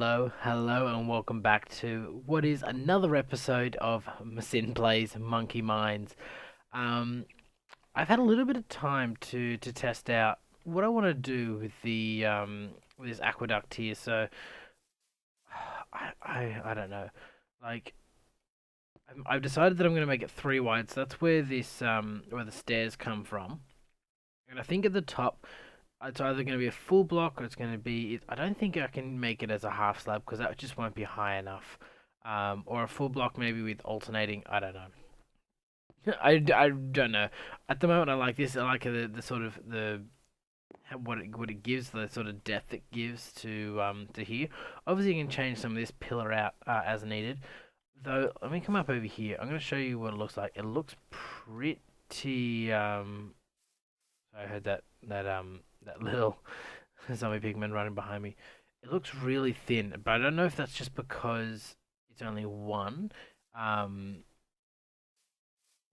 hello, and welcome back to what is another episode of Masin Plays Monkey Mines. Um, I've had a little bit of time to test out what I want to do with the with this aqueduct here. So I don't know, like I've decided that I'm going to make it three wide. So that's where this where the stairs come from, and I think at the top. It's either going to be a full block or it's going to be. I don't think I can make it as a half slab because that just won't be high enough. Or a full block maybe with alternating. I don't know. I don't know. At the moment, I like this. I like the sort of the what it gives, the sort of depth it gives to here. Obviously, you can change some of this pillar out as needed. Though, let me come up over here. I'm going to show you what it looks like. It looks pretty. I heard that little zombie pigman running behind me. It looks really thin, but I don't know if that's just because it's only um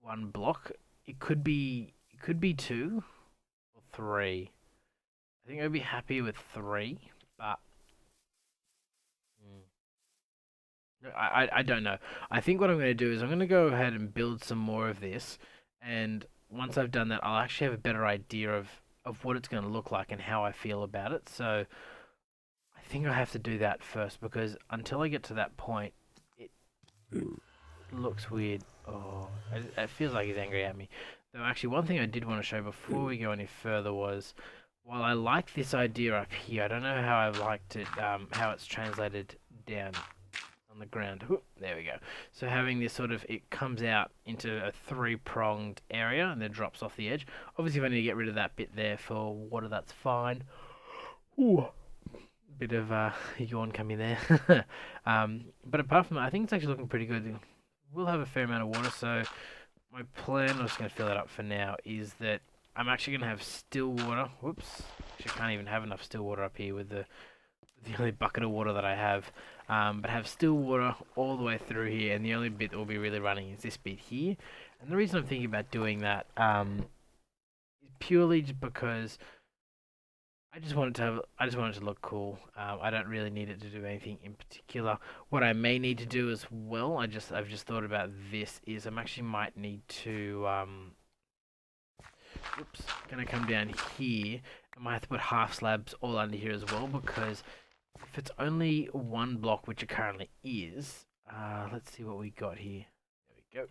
one block. It could be two or three. I think I'd be happy with three, but I don't know. I think what I'm going to do is I'm going to go ahead and build some more of this, and once I've done that, I'll actually have a better idea of what it's going to look like and how I feel about it. So I think I have to do that first because until I get to that point, it looks weird. Oh, it feels like he's angry at me. Though actually, one thing I did want to show before we go any further was, while I like this idea up here, I don't know how I've liked it, how it's translated down on the ground. There we go. So having this sort of, it comes out into a three-pronged area and then drops off the edge. Obviously, if I need to get rid of that bit there for water, that's fine. Ooh. Bit of yawn coming there. But apart from that, I think it's actually looking pretty good. We'll have a fair amount of water, so my plan, I'm just going to fill it up for now, is that I'm actually going to have still water. Whoops. Actually, I can't even have enough still water up here with the only bucket of water that I have. But have still water all the way through here, and the only bit that will be really running is this bit here. And the reason I'm thinking about doing that is purely just because I just want it to look cool. I don't really need it to do anything in particular. What I may need to do as well, I've just thought about this, is I'm actually might need to oops, gonna come down here. I might have to put half slabs all under here as well because if it's only one block, which it currently is, let's see what we got here. There we go.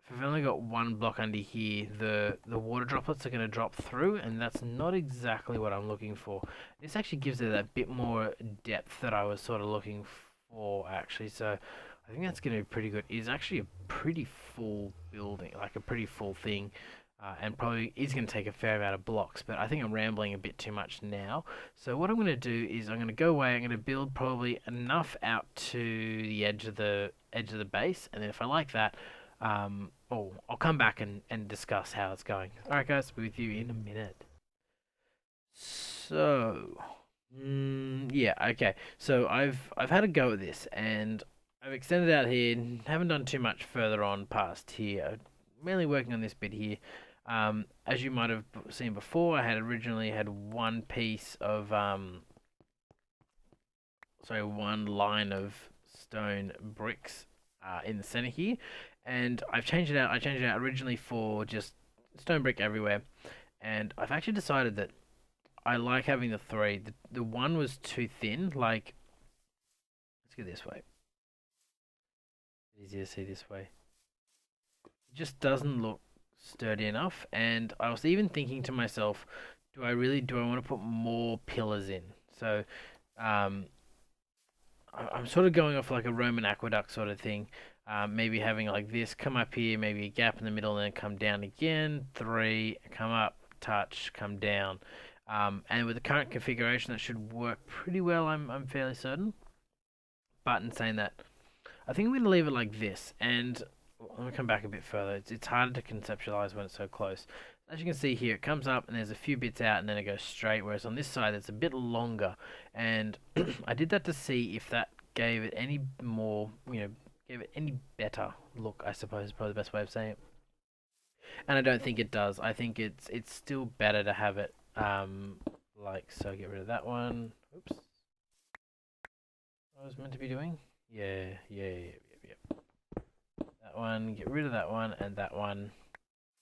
If I've only got one block under here, the water droplets are going to drop through, and that's not exactly what I'm looking for. This actually gives it that bit more depth that I was sort of looking for, actually. So I think that's going to be pretty good. It's actually a pretty full building, like a pretty full thing. And probably is going to take a fair amount of blocks, but I think I'm rambling a bit too much now. So what I'm going to do is I'm going to go away. I'm going to build probably enough out to the edge of the base, and then if I like that, I'll come back and discuss how it's going. All right, guys, be with you in a minute. So, yeah, okay. So I've had a go at this, and I've extended out here. Haven't done too much further on past here. Mainly working on this bit here. As you might have seen before, I had originally had one piece of one line of stone bricks in the center here, and I've changed it out. I changed it out originally for just stone brick everywhere, and I've actually decided that I like having the three. The one was too thin. Like, let's go this way. Easier to see this way. It just doesn't look sturdy enough, and I was even thinking to myself, do I want to put more pillars in? So, um, I'm sort of going off like a Roman aqueduct sort of thing. Maybe having like this come up here, maybe a gap in the middle, and then come down again. Three, come up, touch, come down. And with the current configuration, that should work pretty well. I'm fairly certain. But in saying that, I think I'm going to leave it like this. And let me come back a bit further. It's harder to conceptualize when it's so close. As you can see here, it comes up and there's a few bits out and then it goes straight, whereas on this side it's a bit longer. And I did that to see if that gave it any more, gave it any better look, I suppose is probably the best way of saying it. And I don't think it does. I think it's still better to have it like so. Get rid of that one. Oops. I was meant to be doing. Yeah. That one, get rid of that one and that one.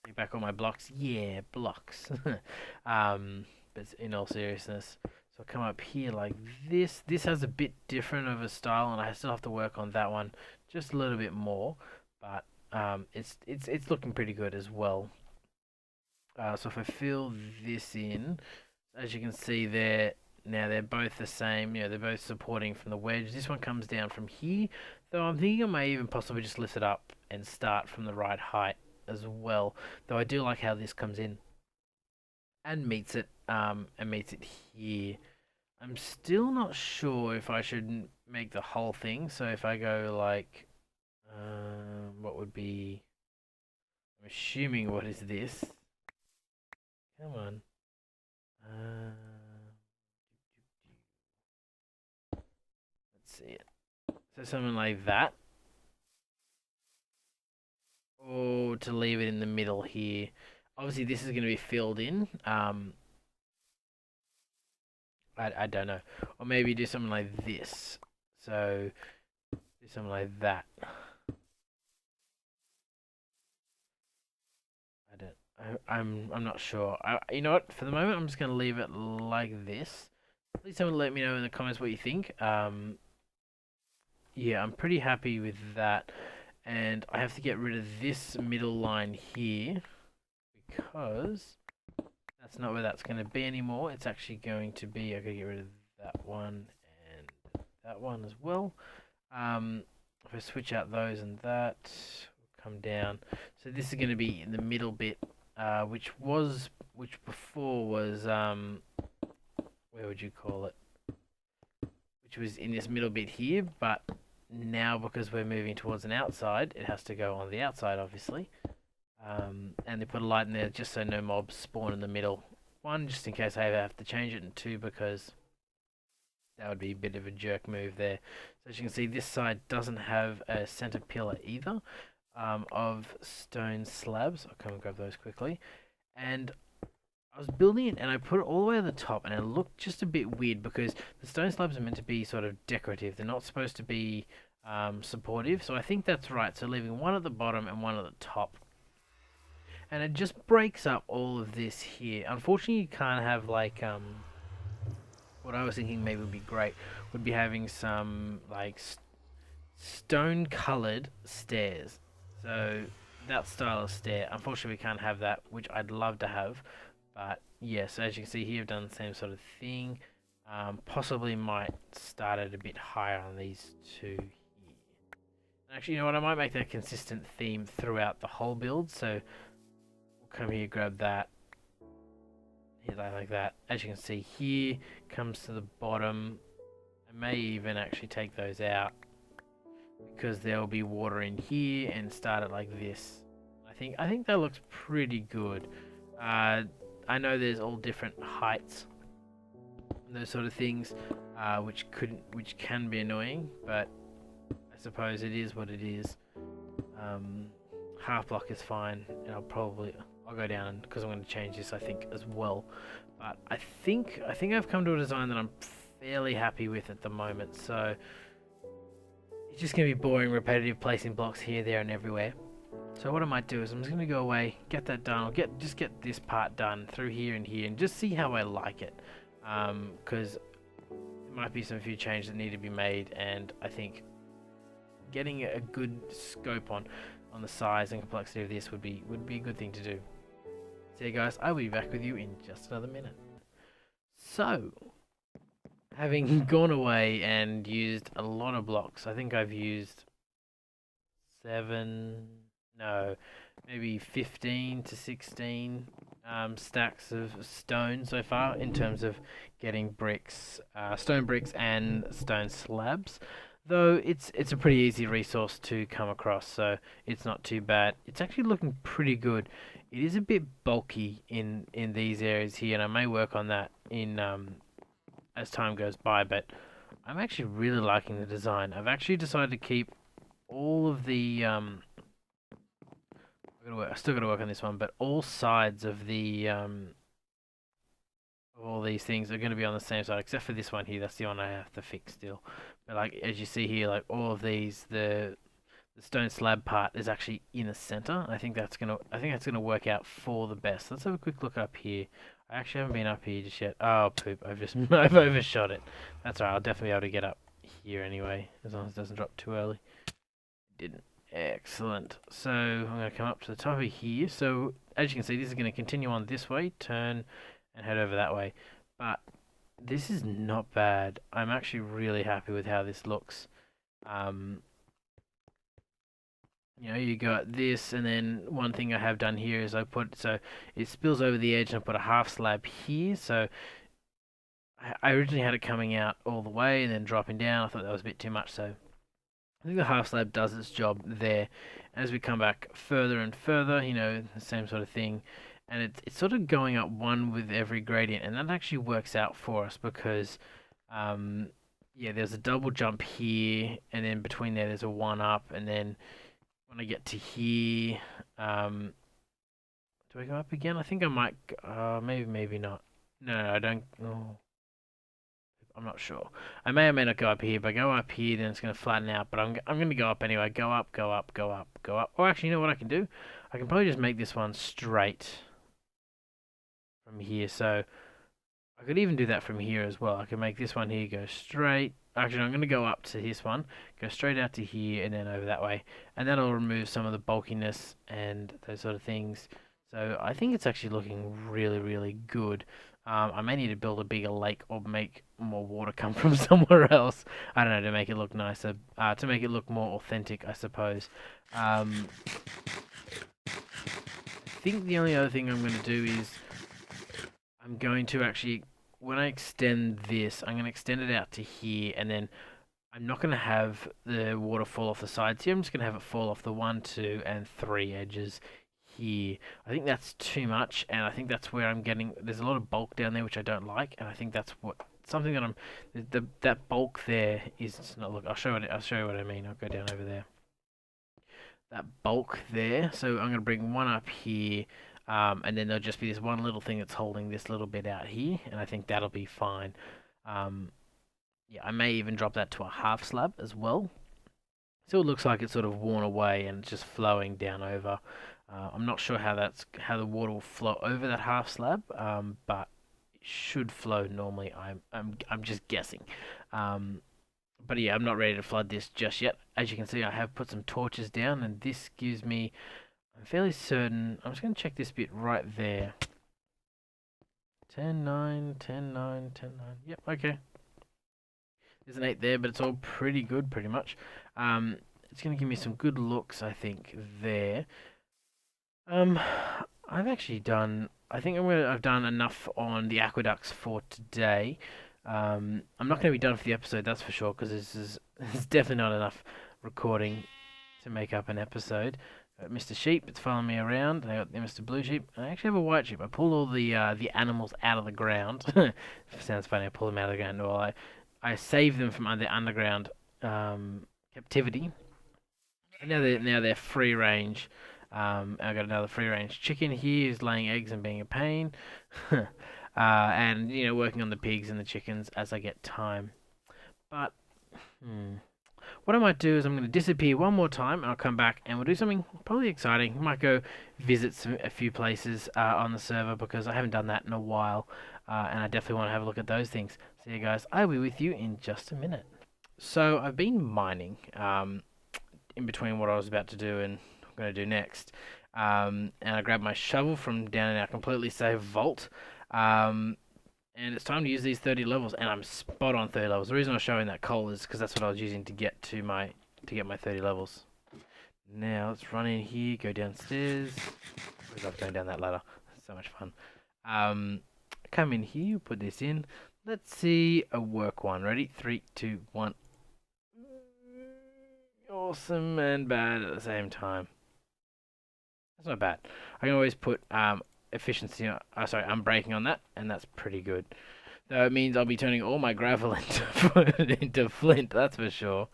Take back all my blocks. Yeah, blocks. But in all seriousness, so I'll come up here like this. This has a bit different of a style, and I still have to work on that one just a little bit more. But it's looking pretty good as well. So if I fill this in, as you can see there, now they're both the same. You know, they're both supporting from the wedge. This one comes down from here, though I'm thinking I may even possibly just lift it up and start from the right height as well. Though I do like how this comes in and meets it here. I'm still not sure if I should make the whole thing. So if I go like, what would be? I'm assuming what is this? Come on. Let's see it. So something like that. Or to leave it in the middle here. Obviously this is going to be filled in. I don't know. Or maybe do something like this. So do something like that. I'm not sure. You know what? For the moment, I'm just gonna leave it like this. Please someone let me know in the comments what you think. Yeah, I'm pretty happy with that, and I have to get rid of this middle line here because that's not where that's gonna be anymore. It's actually going to be. I gotta get rid of that one and that one as well. If I switch out those and that, we'll come down. So this is going to be in the middle bit. Which before was where would you call it? Which was in this middle bit here, but now because we're moving towards an outside, it has to go on the outside, obviously. And they put a light in there just so no mobs spawn in the middle. One, just in case I ever have to change it, and two, because that would be a bit of a jerk move there. So as you can see, this side doesn't have a center pillar either. Of stone slabs. I'll come and grab those quickly. And I was building it and I put it all the way at the top and it looked just a bit weird because the stone slabs are meant to be sort of decorative. They're not supposed to be supportive. So I think that's right. So leaving one at the bottom and one at the top. And it just breaks up all of this here. Unfortunately, you can't have like what I was thinking maybe would be great would be having some like stone colored stairs. So that style of stair, unfortunately we can't have that, which I'd love to have. But yes, as you can see here, I've done the same sort of thing. Possibly might start it a bit higher on these two here. Actually, you know what, I might make that a consistent theme throughout the whole build. So we'll come here, grab that, hit that like that. As you can see here, comes to the bottom. I may even actually take those out, because there'll be water in here and start it like this. I think that looks pretty good. I know there's all different heights and those sort of things, which can be annoying, but I suppose it is what it is. Half block is fine, and I'll go down because I'm going to change this I think as well. But I think I've come to a design that I'm fairly happy with at the moment. So it's just going to be boring, repetitive, placing blocks here, there, and everywhere. So what I might do is I'm just going to go away, get that done, just get this part done through here and here, and just see how I like it. Because there might be some few changes that need to be made, and I think getting a good scope on the size and complexity of this would be a good thing to do. So yeah, guys, I will be back with you in just another minute. So, having gone away and used a lot of blocks, I think I've used maybe 15 to 16 stacks of stone so far in terms of getting bricks, stone bricks and stone slabs. Though it's a pretty easy resource to come across, so it's not too bad. It's actually looking pretty good. It is a bit bulky in these areas here, and I may work on that in as time goes by, but I'm actually really liking the design. I've actually decided to keep all of the I still got to work on this one, but all sides of the of all these things are going to be on the same side, except for this one here. That's the one I have to fix still. But like as you see here, like all of these, the stone slab part is actually in the center. I think that's gonna work out for the best. Let's have a quick look up here. I actually haven't been up here just yet. Oh poop! I've just I've overshot it. That's alright. I'll definitely be able to get up here anyway, as long as it doesn't drop too early. Didn't. Excellent. So I'm gonna come up to the top of here. So as you can see, this is gonna continue on this way, turn, and head over that way. But this is not bad. I'm actually really happy with how this looks. Um, you know, you got this, and then one thing I have done here is I put, so it spills over the edge, and I put a half slab here. So I originally had it coming out all the way and then dropping down. I thought that was a bit too much, so I think the half slab does its job there. As we come back further and further, you know, the same sort of thing. And it's sort of going up one with every gradient, and that actually works out for us because, yeah, there's a double jump here, and then between there's a one up, and then when I get to here, do I go up again? I think I might, maybe not. No, I don't. Oh, I'm not sure. I may or may not go up here. If I go up here, then it's going to flatten out. But I'm going to go up anyway. Go up, go up, go up, go up. Or actually, you know what I can do? I can probably just make this one straight from here. So I could even do that from here as well. I can make this one here go straight. Actually, I'm going to go up to this one, go straight out to here, and then over that way. And that'll remove some of the bulkiness and those sort of things. So I think it's actually looking really, really good. I may need to build a bigger lake or make more water come from somewhere else. I don't know, to make it look nicer, to make it look more authentic, I suppose. I think the only other thing I'm going to do is I'm going to actually, when I extend this, I'm going to extend it out to here, and then I'm not going to have the water fall off the sides here. I'm just going to have it fall off the 1, 2, and 3 edges here. I think that's too much, and I think that's where I'm getting, there's a lot of bulk down there which I don't like, and I think that's what something that that bulk there is not. Look, I'll show you what I mean. I'll go down over there. That bulk there. So I'm gonna bring one up here, and then there'll just be this one little thing that's holding this little bit out here, and I think that'll be fine. Yeah, I may even drop that to a half slab as well. So it looks like it's sort of worn away and it's just flowing down over. I'm not sure how the water will flow over that half slab, but it should flow normally. I'm just guessing. But yeah, I'm not ready to flood this just yet. As you can see, I have put some torches down, and this gives me, I'm fairly certain, I'm just going to check this bit right there. 10, 9, 10, 9, 10, 9. Yep, okay. There's an 8 there, but it's all pretty good, pretty much. It's going to give me some good looks, I think, there. I've actually done, I think I've done enough on the aqueducts for today. I'm not going to be done for the episode, that's for sure, because there's definitely not enough recording to make up an episode. Mr. Sheep, it's following me around. I got Mr. Blue Sheep. I actually have a white sheep. I pulled all the animals out of the ground. Sounds funny. I pull them out of the ground. Well, I saved them from the underground captivity. And now they're free range. I got another free range chicken here who's laying eggs and being a pain. And you know, working on the pigs and the chickens as I get time. But what I might do is I'm going to disappear one more time, and I'll come back and we'll do something probably exciting. I might go visit a few places on the server because I haven't done that in a while, and I definitely want to have a look at those things. So yeah, guys, I'll be with you in just a minute. So I've been mining in between what I was about to do and I'm going to do next, and I grabbed my shovel from down in our completely safe vault. And it's time to use these 30 levels, and I'm spot on 30 levels. The reason I was showing that coal is because that's what I was using to get my 30 levels. Now let's run in here, go downstairs. I love going down that ladder. It's so much fun. Come in here, put this in. Let's see a work one. Ready? 3, 2, 1. Awesome and bad at the same time. That's not bad. I can always put efficiency, I'm braking on that, and that's pretty good. Though it means I'll be turning all my gravel into flint, that's for sure.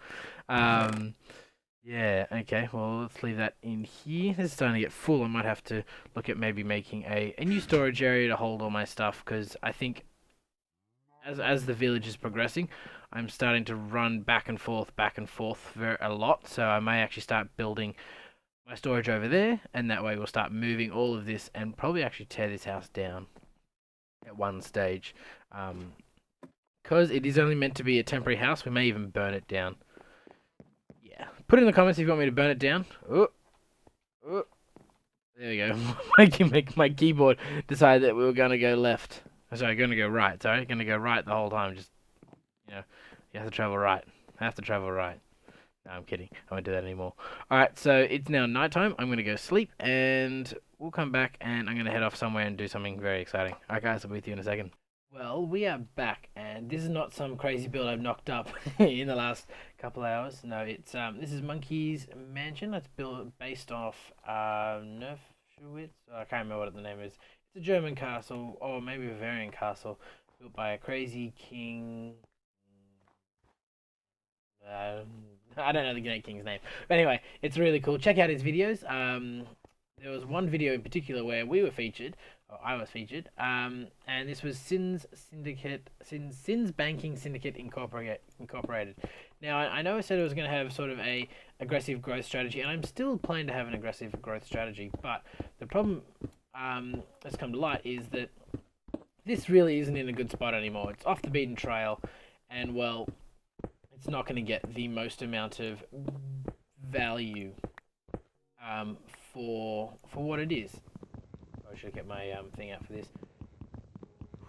Yeah, okay, well, let's leave that in here. This is starting to get full. I might have to look at maybe making a new storage area to hold all my stuff, because I think as the village is progressing, I'm starting to run back and forth a lot. So I may actually start building my storage over there, and that way we'll start moving all of this and probably actually tear this house down at one stage. Because it is only meant to be a temporary house, we may even burn it down. Yeah. Put in the comments if you want me to burn it down. Oh, oh. There we go. my keyboard decided that we were going to go left. Sorry, going to go right. Sorry, going to go right the whole time. Just, you know, you have to travel right. No, I'm kidding. I won't do that anymore. Alright, so it's now nighttime. I'm going to go sleep, and we'll come back, and I'm going to head off somewhere and do something very exciting. Alright, guys, I'll be with you in a second. Well, we are back, and this is not some crazy build I've knocked up in the last couple hours. No, it's this is Monkey's mansion. That's built based off Nerfschwitz. I can't remember what the name is. It's a German castle, or maybe a Bavarian castle, built by a crazy king. I don't know the king's name, but anyway, it's really cool. Check out his videos. There was one video in particular where we were featured, or I was featured, and this was Sin's Banking Syndicate Incorporated. Now, I know I said it was going to have sort of a aggressive growth strategy, and I'm still planning to have an aggressive growth strategy, but the problem that's come to light is that this really isn't in a good spot anymore. It's off the beaten trail, and well, it's not going to get the most amount of value for what it is. I should get my thing out for this.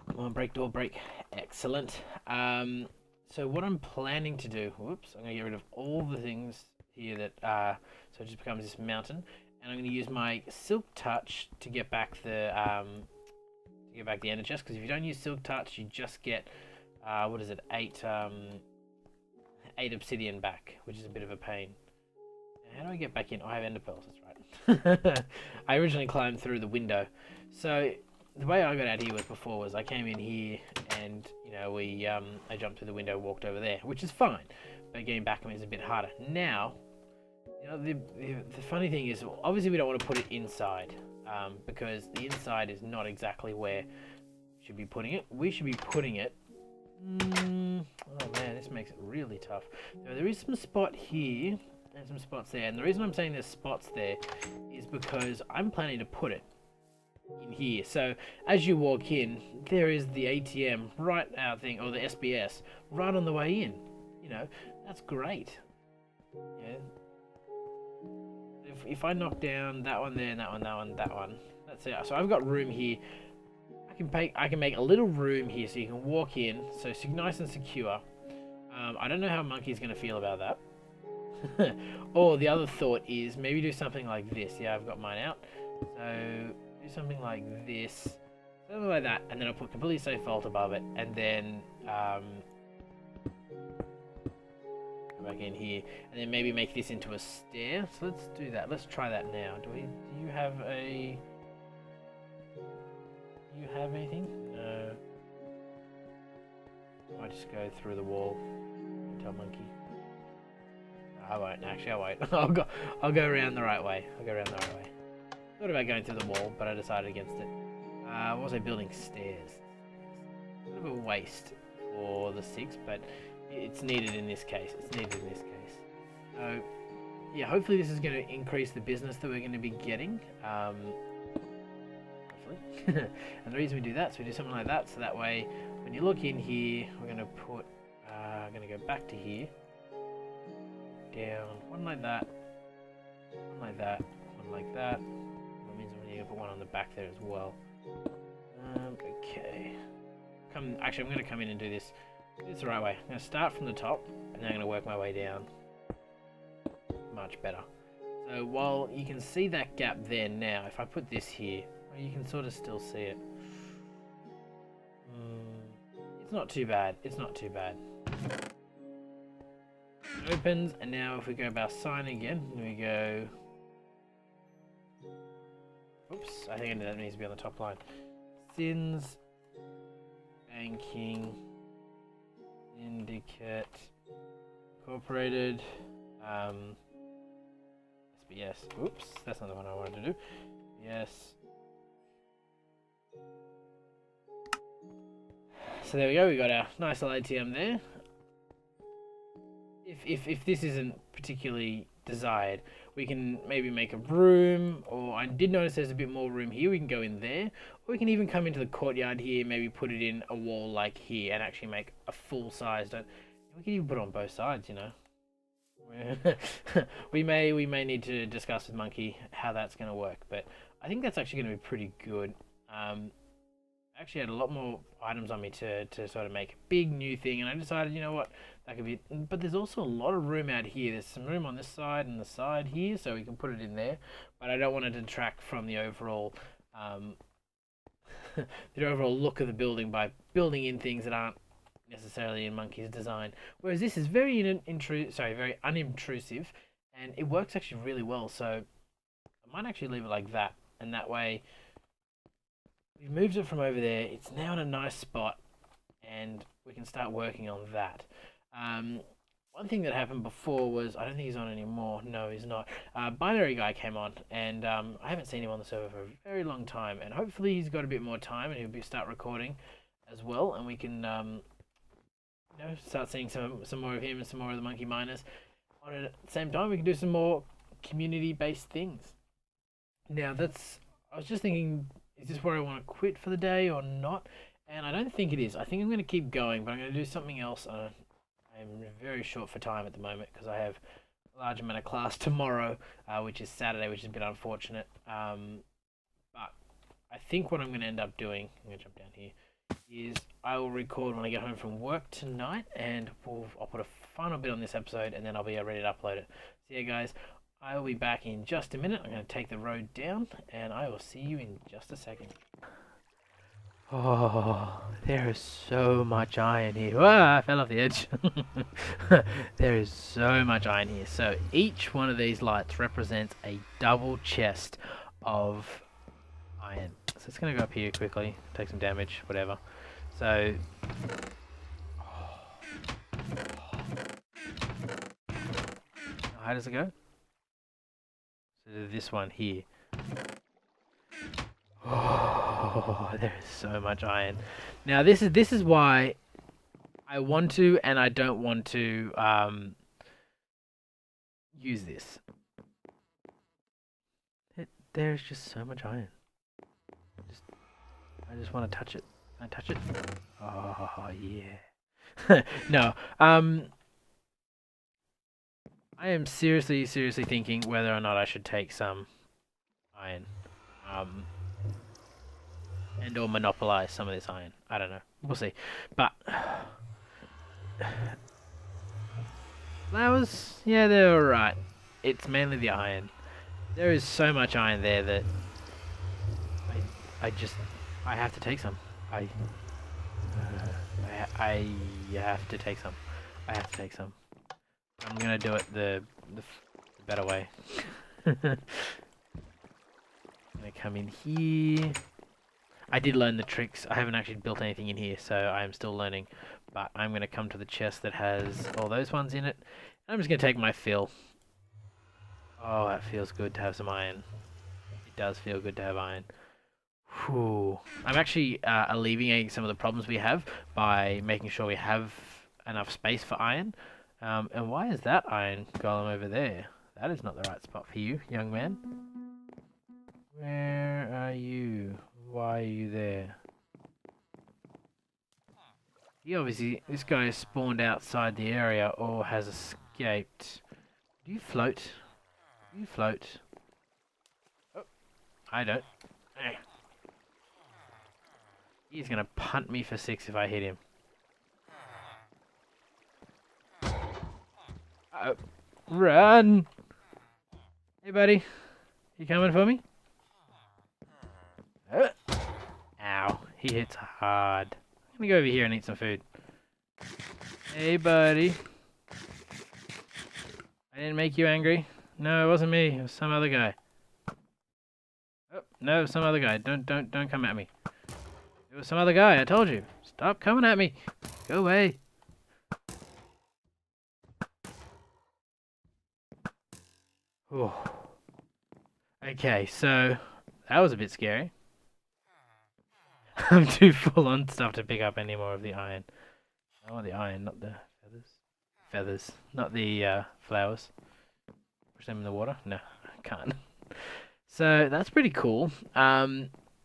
Come on, break door, break. Excellent. So what I'm planning to do, whoops, I'm going to get rid of all the things here that, so it just becomes this mountain, and I'm going to use my Silk Touch to get back the Ender chest, because if you don't use Silk Touch, you just get, what is it, 8 obsidian back, which is a bit of a pain. How do I get back in? Oh, I have ender pearls, that's right. I originally climbed through the window. So the way I got out here before was I came in here and, you know, I jumped through the window, walked over there, which is fine. But getting back is a bit harder. Now, you know, the funny thing is, obviously we don't want to put it inside, because the inside is not exactly where we should be putting it. We should be putting it oh man, this makes it really tough. Now, there is some spot here and some spots there, and the reason I'm saying there's spots there is because I'm planning to put it in here. So as you walk in, there is the ATM right out thing, or the SBS right on the way in. You know, that's great. Yeah. If I knock down that one there, and that one, that's it. So I've got room here. I can make a little room here so you can walk in, so it's nice and secure. I don't know how Monkey's going to feel about that. Or the other thought is maybe do something like this. Yeah, I've got mine out. So do something like this, something like that, and then I'll put completely safe vault above it, and then go back in here, and then maybe make this into a stair. So let's do that. Let's try that now. Do you have a... Do you have anything? No. I might just go through the wall and tell Monkey. I won't. Actually, I won't. I'll go around the right way. Thought about going through the wall, but I decided against it. What was I building? Stairs. A bit of a waste for the 6, but it's needed in this case. So, yeah, hopefully this is going to increase the business that we're going to be getting. And the reason we do that, so we do something like that, so that way when you look in here, we're going to put, I'm going to go back to here, down, one like that, one like that, one like that. That means we need to put one on the back there as well. Okay. Actually, I'm going to come in and do this the right way. I'm going to start from the top, and then I'm going to work my way down. Much better. So while you can see that gap there now, if I put this here, you can sort of still see it. It's not too bad. It opens, and now if we go about sign again, we go... Oops, I think that needs to be on the top line. Sin's Banking Syndicate Incorporated. SBS. Oops, that's not the one I wanted to do. Yes. so there we go. We got our nice little ATM there. If this isn't particularly desired, we can maybe make a room, or I did notice there's a bit more room here. We can go in there, or we can even come into the courtyard here, maybe put it in a wall like here, and actually make a full-sized. We can even put it on both sides, you know. we may need to discuss with Monkey how that's going to work, but I think that's actually going to be pretty good. I actually had a lot more items on me to sort of make a big new thing, and I decided, you know what, that could be. But there's also a lot of room out here. There's some room on this side and the side here, so we can put it in there. But I don't want to detract from the overall the overall look of the building by building in things that aren't necessarily in Monkey's design. Whereas this is very very unintrusive, and it works actually really well. So I might actually leave it like that, and that way we've moved it from over there. It's now in a nice spot, and we can start working on that. One thing that happened before was, I don't think he's on anymore. No, he's not. Binary guy came on, and I haven't seen him on the server for a very long time, and hopefully he's got a bit more time and he'll start recording as well, and we can you know, start seeing some more of him and some more of the Monkey Miners. At the same time, we can do some more community-based things. Now, I was just thinking, is this where I want to quit for the day or not? And I don't think it is. I think I'm going to keep going, but I'm going to do something else. I'm very short for time at the moment because I have a large amount of class tomorrow, which is Saturday, which is a bit unfortunate. But I think what I'm going to end up doing, I'm going to jump down here, is I will record when I get home from work tonight, and I'll put a final bit on this episode, and then I'll be ready to upload it. So yeah, guys, I will be back in just a minute. I'm going to take the road down, and I will see you in just a second. Oh, there is so much iron here. Whoa, I fell off the edge. There is so much iron here. So each one of these lights represents a double chest of iron. So it's going to go up here quickly, take some damage, whatever. So how does it go? So this one here. Oh, there is so much iron. Now this is why I want to and I don't want to use this. There's just so much iron. I just want to touch it. Can I touch it? Oh yeah. No. I am seriously thinking whether or not I should take some iron. And or monopolize some of this iron. I don't know. We'll see. But flowers, yeah, they're alright. It's mainly the iron. There is so much iron there that I have to take some. I have to take some. I have to take some. I'm gonna do it the better way. I'm gonna come in here. I did learn the tricks. I haven't actually built anything in here, so I am still learning. But I'm going to come to the chest that has all those ones in it. I'm just going to take my fill. Oh, that feels good to have some iron. It does feel good to have iron. Whew. I'm actually alleviating some of the problems we have by making sure we have enough space for iron. And why is that iron golem over there? That is not the right spot for you, young man. Where are you? Why are you there? He obviously, this guy has spawned outside the area or has escaped. Do you float? Do you float? Oh, I don't. He's gonna punt me for 6 if I hit him. Uh-oh. Run! Hey buddy, you coming for me? Ow, he hits hard. I'm gonna go over here and eat some food. Hey buddy. I didn't make you angry. No, it wasn't me, it was some other guy. Oh, no, it was some other guy. Don't come at me. It was some other guy, I told you. Stop coming at me. Go away. Ooh. Okay, so that was a bit scary. I'm too full on stuff to pick up any more of the iron. I want the iron, not the feathers. Feathers, not the flowers. Push them in the water? No, I can't. So that's pretty cool.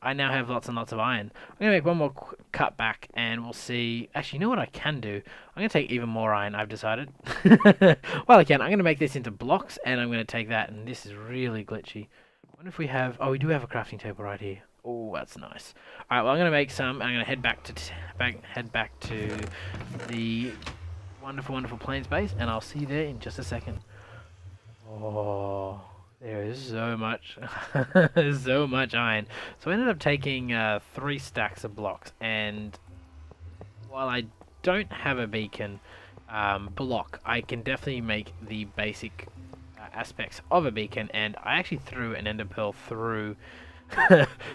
I now have lots and lots of iron. I'm gonna make one more cut back, and we'll see. Actually, you know what I can do? I'm gonna take even more iron. I've decided. Well, I can. I'm gonna make this into blocks, and I'm gonna take that. And this is really glitchy. I wonder if we have. Oh, we do have a crafting table right here. Oh, that's nice. All right. Well, I'm gonna make some. I'm gonna head back to head back to the wonderful, wonderful plains base, and I'll see you there in just a second. Oh. There is so much, so much iron. So I ended up taking 3 stacks of blocks, and while I don't have a beacon block, I can definitely make the basic aspects of a beacon, and I actually threw an ender pearl through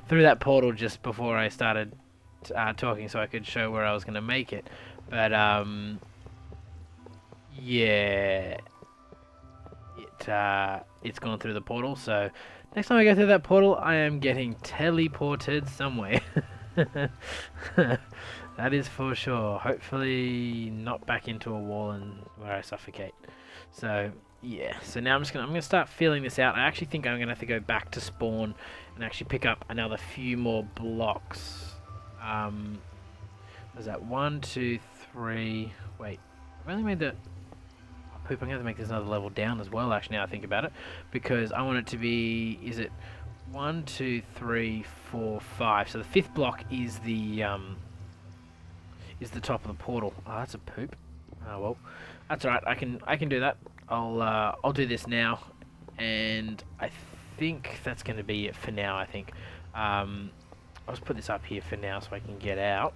through that portal just before I started talking, so I could show where I was going to make it. But yeah. It's gone through the portal, so next time I go through that portal, I am getting teleported somewhere. That is for sure. Hopefully not back into a wall and where I suffocate. So yeah, so now I'm gonna start filling this out. I actually think I'm gonna have to go back to spawn and actually pick up another few more blocks. Was that 1, 2, 3? Wait, I've only made the poop. I'm going to make this another level down as well, actually, now I think about it, because I want it to be, is it 1, 2, 3, 4, 5? So the 5th block is the top of the portal. Oh, that's a poop. Oh well, that's alright. I can do that. I'll do this now, and I think that's going to be it for now. I think I'll just put this up here for now so I can get out.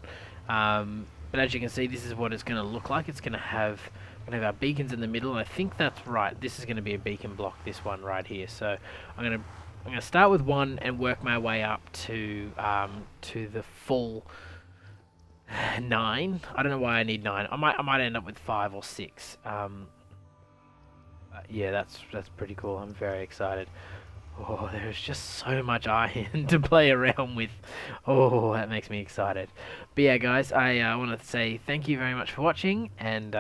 But as you can see, this is what it's going to look like. It's going to have our beacons in the middle, and I think that's right. This is going to be a beacon block, this one right here. So I'm gonna start with 1 and work my way up to the full 9. I don't know why I need 9. I might end up with 5 or 6. Yeah, that's pretty cool. I'm very excited. Oh, there's just so much iron to play around with. Oh, that makes me excited. But yeah, guys, I want to say thank you very much for watching. And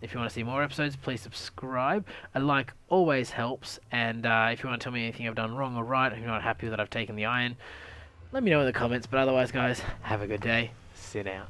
if you want to see more episodes, please subscribe. A like always helps. And if you want to tell me anything I've done wrong or right, if you're not happy that I've taken the iron, let me know in the comments. But otherwise, guys, have a good day. Sit out.